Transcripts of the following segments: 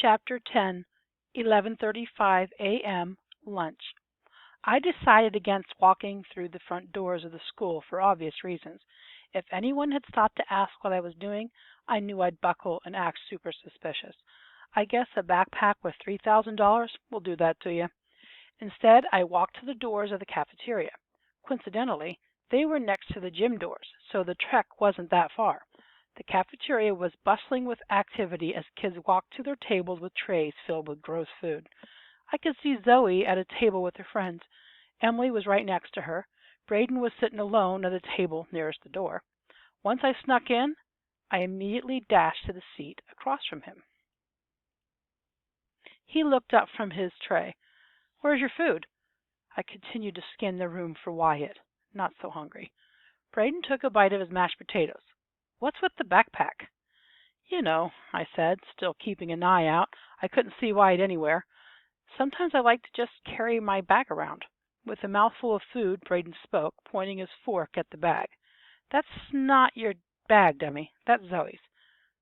Chapter 10, 11:35 a.m. Lunch. I decided against walking through the front doors of the school for obvious reasons. If anyone had stopped to ask what I was doing, I knew I'd buckle and act super suspicious. I guess a backpack with $3,000 will do that to you. Instead, I walked to the doors of the cafeteria. Coincidentally, they were next to the gym doors, so the trek wasn't that far. The cafeteria was bustling with activity as kids walked to their tables with trays filled with gross food. I could see Zoe at a table with her friends. Emily was right next to her. Braden was sitting alone at a table nearest the door. Once I snuck in, I immediately dashed to the seat across from him. He looked up from his tray. "Where's your food?" I continued to scan the room for Wyatt. Not so hungry. Braden took a bite of his mashed potatoes. "What's with the backpack?" "You know," I said, still keeping an eye out. I couldn't see Wyatt anywhere. "Sometimes I like to just carry my bag around." With a mouthful of food, Braden spoke, pointing his fork at the bag. "That's not your bag, dummy. That's Zoe's."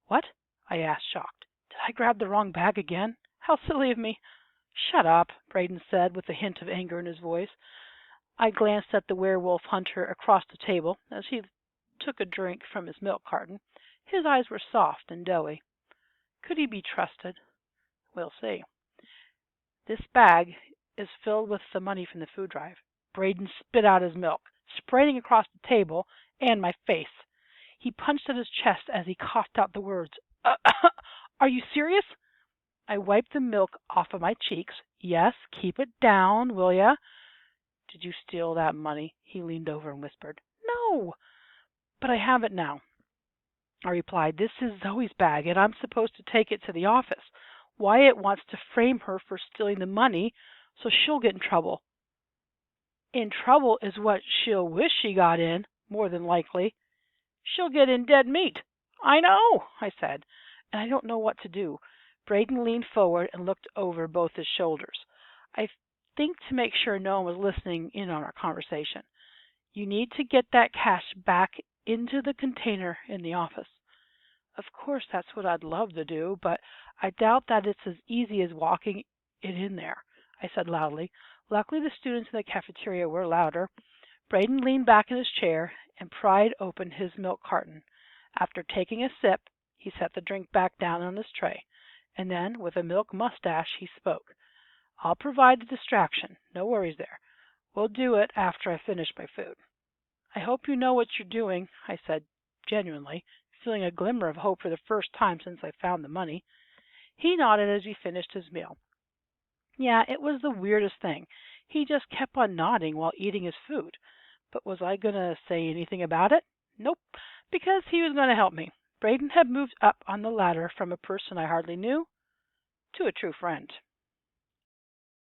"What?" I asked, shocked. "Did I grab the wrong bag again? How silly of me." "Shut up," Braden said, with a hint of anger in his voice. I glanced at the werewolf hunter across the table as he took a drink from his milk carton. His eyes were soft and doughy. Could he be trusted? We'll see. "This bag is filled with the money from the food drive." Braden spit out his milk, spraying across the table and my face. He punched at his chest as he coughed out the words, "Are you serious?" I wiped the milk off of my cheeks. "Yes, keep it down, will ya?" "Did you steal that money?" He leaned over and whispered. "No, but I have it now," I replied. "This is Zoe's bag, and I'm supposed to take it to the office. Wyatt wants to frame her for stealing the money, so she'll get in trouble." "In trouble is what she'll wish she got in, more than likely." "She'll get in dead meat." "I know," I said, "and I don't know what to do." Braden leaned forward and looked over both his shoulders, I think to make sure no one was listening in on our conversation. "You need to get that cash back into the container in the office." "Of course, that's what I'd love to do, but I doubt that it's as easy as walking it in there," I said loudly. Luckily, the students in the cafeteria were louder. Braden leaned back in his chair and pried open his milk carton. After taking a sip, he set the drink back down on his tray, and then, with a milk mustache, he spoke. "I'll provide the distraction. No worries there. We'll do it after I finish my food." "I hope you know what you're doing," I said genuinely, feeling a glimmer of hope for the first time since I found the money. He nodded as he finished his meal. Yeah, it was the weirdest thing. He just kept on nodding while eating his food. But was I going to say anything about it? Nope, because he was going to help me. Braden had moved up on the ladder from a person I hardly knew to a true friend.